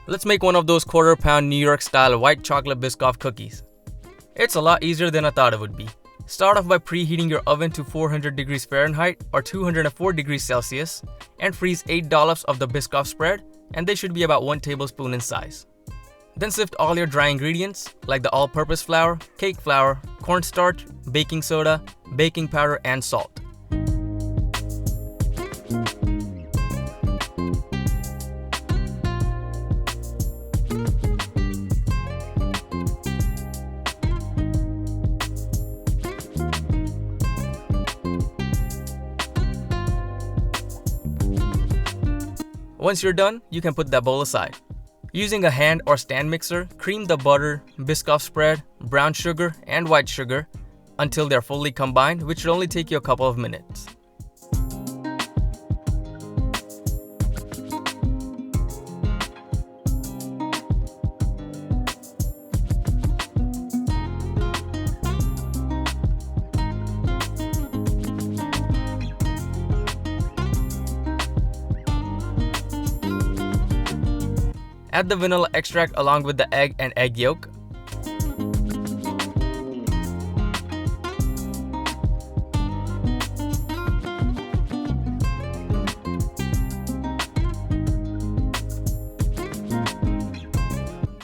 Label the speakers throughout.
Speaker 1: Let's make one of those quarter-pound New York style white chocolate Biscoff cookies. It's a lot easier than I thought it would be. Start off by preheating your oven to 400 degrees Fahrenheit or 204 degrees Celsius and freeze 8 dollops of the Biscoff Spread, and they should be about 1 tablespoon in size. Then sift all your dry ingredients like the all-purpose flour, cake flour, corn starch, baking soda, baking powder, and salt. Once you're done, you can put that bowl aside. Using a hand or stand mixer, cream the butter, Biscoff spread, brown sugar, and white sugar until they're fully combined, which should only take you a couple of minutes. Add the vanilla extract along with the egg and egg yolk.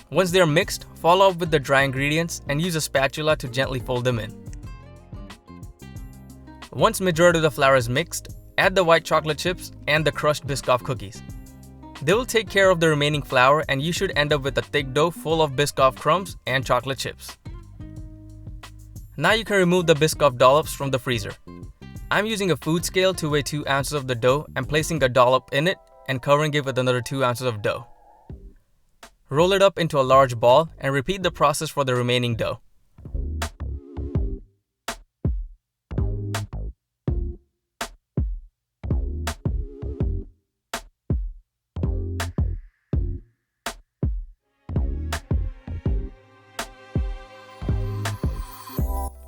Speaker 1: Once they are mixed, follow up with the dry ingredients and use a spatula to gently fold them in. Once majority of the flour is mixed, add the white chocolate chips and the crushed Biscoff cookies. They will take care of the remaining flour and you should end up with a thick dough full of Biscoff crumbs and chocolate chips. Now you can remove the Biscoff dollops from the freezer. I'm using a food scale to weigh 2 ounces of the dough and placing a dollop in it and covering it with another 2 ounces of dough. Roll it up into a large ball and repeat the process for the remaining dough.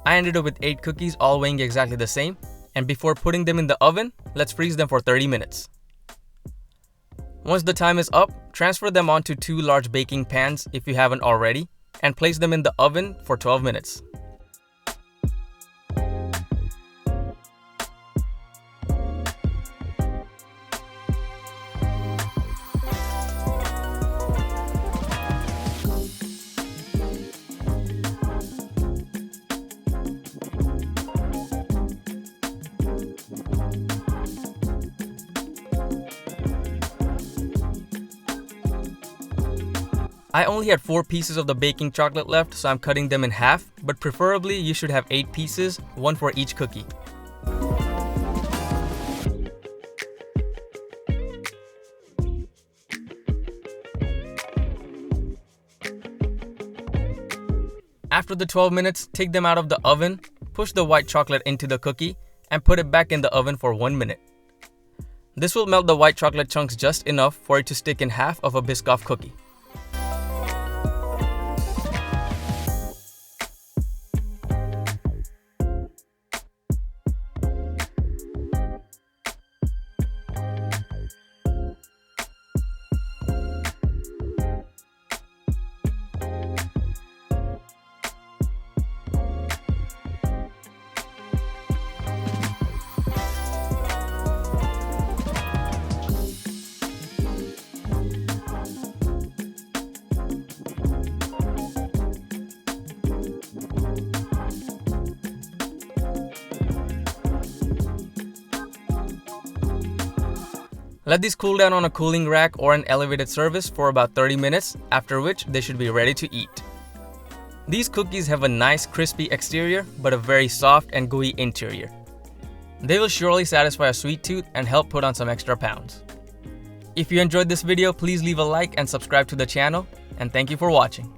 Speaker 1: I ended up with 8 cookies all weighing exactly the same, and before putting them in the oven, let's freeze them for 30 minutes. Once the time is up, transfer them onto 2 large baking pans if you haven't already, and place them in the oven for 12 minutes. I only had 4 pieces of the baking chocolate left, so I'm cutting them in half, but preferably you should have 8 pieces, 1 for each cookie. After the 12 minutes, take them out of the oven, push the white chocolate into the cookie, and put it back in the oven for 1 minute. This will melt the white chocolate chunks just enough for it to stick in half of a Biscoff cookie. Let these cool down on a cooling rack or an elevated surface for about 30 minutes, after which they should be ready to eat. These cookies have a nice crispy exterior but a very soft and gooey interior. They will surely satisfy a sweet tooth and help put on some extra pounds. If you enjoyed this video, please leave a like and subscribe to the channel, and thank you for watching.